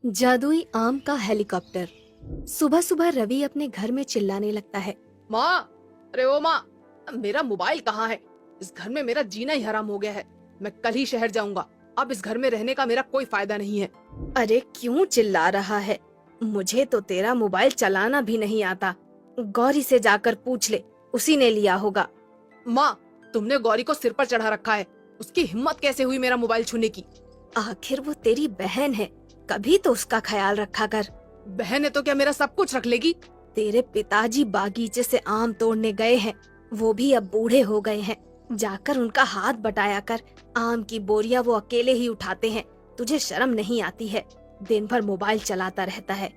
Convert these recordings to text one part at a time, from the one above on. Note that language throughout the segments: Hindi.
जादुई आम का हेलीकॉप्टर। सुबह सुबह रवि अपने घर में चिल्लाने लगता है। माँ, अरे ओ माँ, मेरा मोबाइल कहाँ है? इस घर में मेरा जीना ही हराम हो गया है। मैं कल ही शहर जाऊंगा। अब इस घर में रहने का मेरा कोई फायदा नहीं है। अरे क्यों चिल्ला रहा है? मुझे तो तेरा मोबाइल चलाना भी नहीं आता। गौरी से जाकर पूछ ले, उसी ने लिया होगा। माँ, तुमने गौरी को सिर पर चढ़ा रखा है। उसकी हिम्मत कैसे हुई मेरा मोबाइल छूने की? आखिर वो तेरी बहन है, कभी तो उसका ख्याल रखा कर। बहन है तो क्या मेरा सब कुछ रख लेगी? तेरे पिताजी बागीचे से आम तोड़ने गए हैं, वो भी अब बूढ़े हो गए हैं। जाकर उनका हाथ बटाया कर। आम की बोरिया वो अकेले ही उठाते हैं, तुझे शर्म नहीं आती है? दिन भर मोबाइल चलाता रहता है।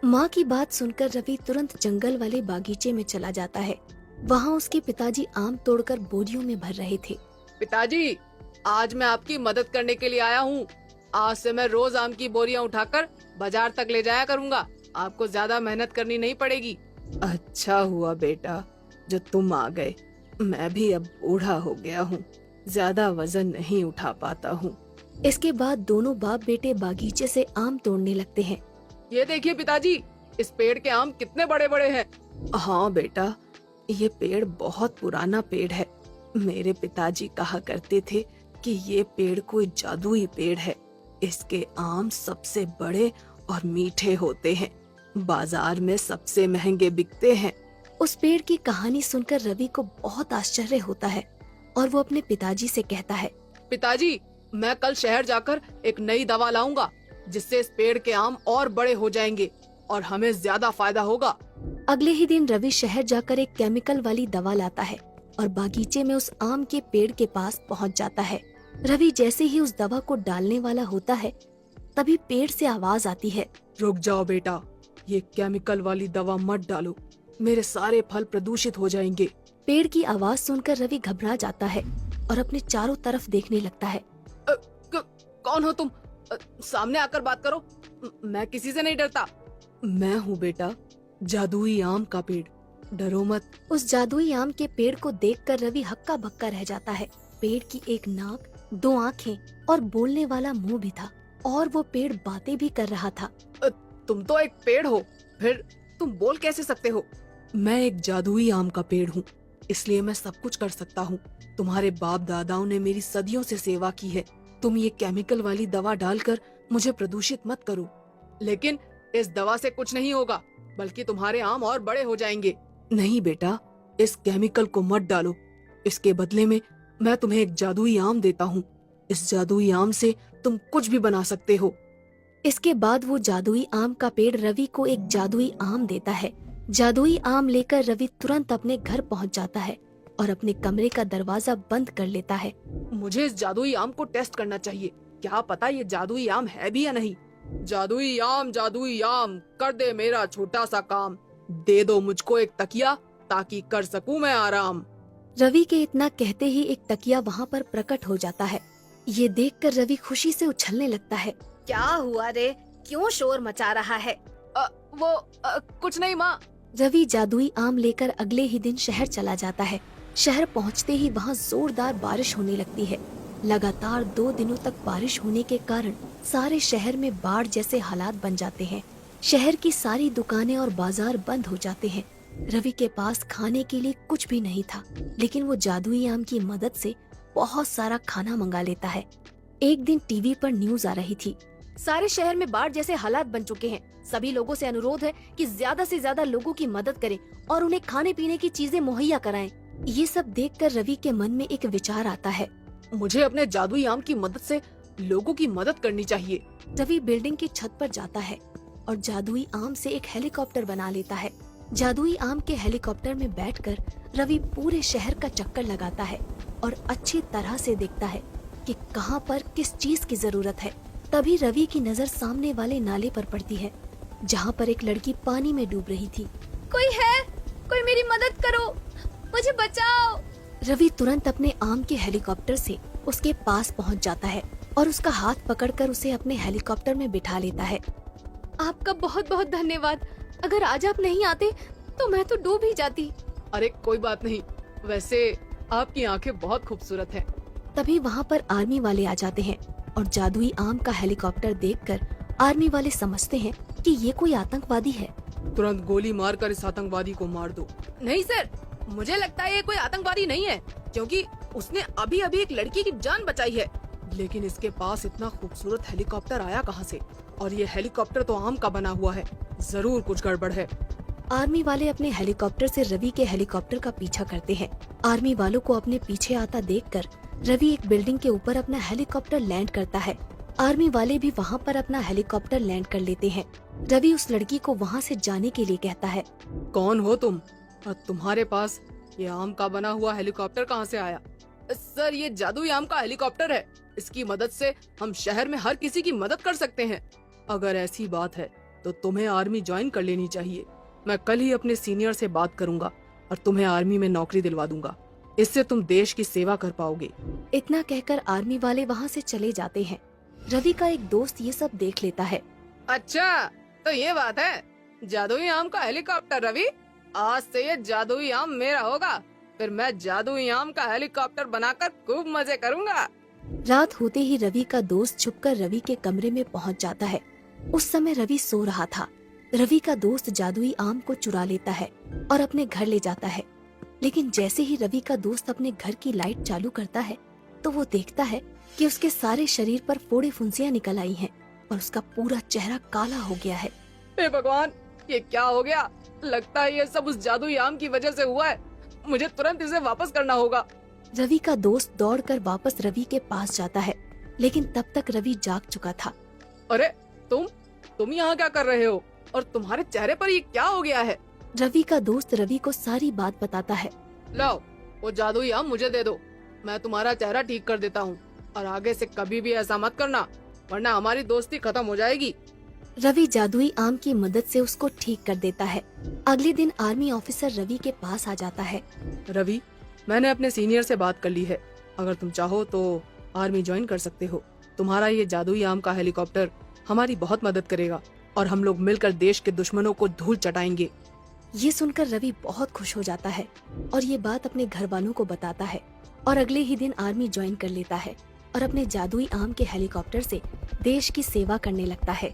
माँ की बात सुनकर रवि तुरंत जंगल वाले बागीचे में चला जाता है। वहाँ उसके पिताजी आम तोड़कर बोरियों में भर रहे थे। पिताजी, आज मैं आपकी मदद करने के लिए आया हूँ। आज से मैं रोज आम की बोरियां उठाकर बाजार तक ले जाया करूँगा। आपको ज्यादा मेहनत करनी नहीं पड़ेगी। अच्छा हुआ बेटा जो तुम आ गए। मैं भी अब बूढ़ा हो गया हूँ, ज्यादा वजन नहीं उठा पाता हूँ। इसके बाद दोनों बाप बेटे बागीचे से आम तोड़ने लगते हैं। ये देखिए पिताजी, इस पेड़ के आम कितने बड़े बड़े हैं। हाँ बेटा, ये पेड़ बहुत पुराना पेड़ है। मेरे पिताजी कहा करते थे कि ये पेड़ कोई जादुई पेड़ है। इसके आम सबसे बड़े और मीठे होते हैं, बाजार में सबसे महंगे बिकते हैं। उस पेड़ की कहानी सुनकर रवि को बहुत आश्चर्य होता है और वो अपने पिताजी से कहता है, पिताजी, मैं कल शहर जाकर एक नई दवा लाऊंगा, जिससे इस पेड़ के आम और बड़े हो जाएंगे और हमें ज्यादा फायदा होगा। अगले ही दिन रवि शहर जाकर एक केमिकल वाली दवा लाता है और बागीचे में उस आम के पेड़ के पास पहुंच जाता है। रवि जैसे ही उस दवा को डालने वाला होता है, तभी पेड़ से आवाज आती है, रुक जाओ बेटा, ये केमिकल वाली दवा मत डालो, मेरे सारे फल प्रदूषित हो जाएंगे। पेड़ की आवाज सुनकर रवि घबरा जाता है और अपने चारों तरफ देखने लगता है। कौन हो तुम? सामने आकर बात करो। मैं किसी से नहीं डरता। मैं हूँ बेटा, जादुई आम का पेड़, डरो मत। उस जादुई आम के पेड़ को देखकर रवि हक्का बक्का रह जाता है। पेड़ की एक नाक, दो आँखें और बोलने वाला मुंह भी था और वो पेड़ बातें भी कर रहा था। तुम तो एक पेड़ हो, फिर तुम बोल कैसे सकते हो? मैं एक जादुई आम का पेड़ हूँ, इसलिए मैं सब कुछ कर सकता हूँ। तुम्हारे बाप दादाओं ने मेरी सदियों से सेवा की है। तुम ये केमिकल वाली दवा डालकर मुझे प्रदूषित मत करो। लेकिन इस दवा से कुछ नहीं होगा, बल्कि तुम्हारे आम और बड़े हो जाएंगे। नहीं बेटा, इस केमिकल को मत डालो। इसके बदले में मैं तुम्हें एक जादुई आम देता हूँ। इस जादुई आम से तुम कुछ भी बना सकते हो। इसके बाद वो जादुई आम का पेड़ रवि को एक जादुई आम देता है। जादुई आम लेकर रवि तुरंत अपने घर पहुंच जाता है और अपने कमरे का दरवाजा बंद कर लेता है। मुझे इस जादुई आम को टेस्ट करना चाहिए, क्या पता ये जादुई आम है भी या नहीं। जादुई आम कर दे मेरा छोटा सा काम। दे दो मुझको एक तकिया ताकि कर सकूं मैं आराम। रवि के इतना कहते ही एक तकिया वहाँ पर प्रकट हो जाता है। ये देखकर रवि खुशी से उछलने लगता है। क्या हुआ रे, क्यों शोर मचा रहा है? कुछ नहीं माँ। रवि जादुई आम लेकर अगले ही दिन शहर चला जाता है। शहर पहुंचते ही वहां जोरदार बारिश होने लगती है। लगातार 2 दिनों तक बारिश होने के कारण सारे शहर में बाढ़ जैसे हालात बन जाते हैं। शहर की सारी दुकानें और बाजार बंद हो जाते हैं। रवि के पास खाने के लिए कुछ भी नहीं था, लेकिन वो जादुई आम की मदद से बहुत सारा खाना मंगा लेता है। एक दिन टीवी पर न्यूज आ रही थी, सारे शहर में बाढ़ जैसे हालात बन चुके हैं। सभी लोगों से अनुरोध है कि ज्यादा से ज्यादा लोगों की मदद करें और उन्हें खाने पीने की चीजें मुहैया कराएं। ये सब देखकर रवि के मन में एक विचार आता है, मुझे अपने जादुई आम की मदद से लोगों की मदद करनी चाहिए। रवि बिल्डिंग की छत पर जाता है और जादुई आम से एक हेलीकॉप्टर बना लेता है। जादुई आम के हेलीकॉप्टर में बैठकर रवि पूरे शहर का चक्कर लगाता है और अच्छी तरह से देखता है कि कहां पर किस चीज की जरूरत है। तभी रवि की नजर सामने वाले नाले पर पड़ती है, जहां पर एक लड़की पानी में डूब रही थी। कोई है? कोई मेरी मदद करो, मुझे बचाओ। रवि तुरंत अपने आम के हेलीकॉप्टर से उसके पास पहुंच जाता है और उसका हाथ पकड़कर उसे अपने हेलीकॉप्टर में बिठा लेता है। आपका बहुत बहुत धन्यवाद, अगर आज आप नहीं आते तो मैं तो डूब ही जाती। अरे कोई बात नहीं, वैसे आपकी आंखें बहुत खूबसूरत हैं। तभी वहाँ पर आर्मी वाले आ जाते हैं और जादुई आम का हेलीकॉप्टर देखकर आर्मी वाले समझते हैं कि ये कोई आतंकवादी है। तुरंत गोली मारकर इस आतंकवादी को मार दो। नहीं सर, मुझे लगता है ये कोई आतंकवादी नहीं है, क्योंकि उसने अभी अभी एक लड़की की जान बचाई है। लेकिन इसके पास इतना खूबसूरत हेलीकॉप्टर आया कहाँ से? और ये हेलीकॉप्टर तो आम का बना हुआ है, जरूर कुछ गड़बड़ है। आर्मी वाले अपने हेलीकॉप्टर से रवि के हेलीकॉप्टर का पीछा करते हैं। आर्मी वालों को अपने पीछे आता देखकर रवि एक बिल्डिंग के ऊपर अपना हेलीकॉप्टर लैंड करता है। आर्मी वाले भी वहाँ पर अपना हेलीकॉप्टर लैंड कर लेते हैं। रवि उस लड़की को वहाँ से जाने के लिए कहता है। कौन हो तुम और तुम्हारे पास ये आम का बना हुआ हेलीकॉप्टर कहाँ से आया? सर, ये जादुई आम का हेलीकॉप्टर है। इसकी मदद से हम शहर में हर किसी की मदद कर सकते हैं। अगर ऐसी बात है तो तुम्हें आर्मी ज्वाइन कर लेनी चाहिए। मैं कल ही अपने सीनियर से बात करूंगा और तुम्हें आर्मी में नौकरी दिलवा दूंगा। इससे तुम देश की सेवा कर पाओगे। इतना कहकर आर्मी वाले वहाँ से चले जाते हैं। रवि का एक दोस्त ये सब देख लेता है। अच्छा, तो ये बात है, जादुई आम का हेलीकॉप्टर। रवि, आज से ये जादुई आम मेरा होगा। फिर मैं जादुई आम का हेलीकॉप्टर बनाकर खूब मजे करूंगा। रात होते ही रवि का दोस्त छुपकर रवि के कमरे में पहुंच जाता है। उस समय रवि सो रहा था। रवि का दोस्त जादुई आम को चुरा लेता है और अपने घर ले जाता है। लेकिन जैसे ही रवि का दोस्त अपने घर की लाइट चालू करता है तो वो देखता है कि उसके सारे शरीर पर फोड़े फुंसियां निकल आई हैं और उसका पूरा चेहरा काला हो गया है। हे भगवान, ये क्या हो गया? लगता है ये सब उस जादुई आम की वजह से हुआ है। मुझे तुरंत इसे वापस करना होगा। रवि का दोस्त दौड़कर वापस रवि के पास जाता है, लेकिन तब तक रवि जाग चुका था। अरे तुम यहाँ क्या कर रहे हो? और तुम्हारे चेहरे पर ये क्या हो गया है? रवि का दोस्त रवि को सारी बात बताता है। लाओ, वो जादुई आम मुझे दे दो। मैं तुम्हारा चेहरा ठीक कर देता हूँ। और आगे से कभी भी ऐसा मत करना, वरना हमारी दोस्ती खत्म हो जाएगी। रवि जादुई आम की मदद से उसको ठीक कर देता है। अगले दिन आर्मी ऑफिसर रवि के पास आ जाता है। रवि, मैंने अपने सीनियर से बात कर ली है। अगर तुम चाहो तो आर्मी ज्वाइन कर सकते हो। तुम्हारा ये जादुई आम का हेलीकॉप्टर हमारी बहुत मदद करेगा और हम लोग मिलकर देश के दुश्मनों को धूल चटाएंगे। ये सुनकर रवि बहुत खुश हो जाता है और ये बात अपने घर वालों को बताता है और अगले ही दिन आर्मी ज्वाइन कर लेता है और अपने जादुई आम के हेलीकॉप्टर से देश की सेवा करने लगता है।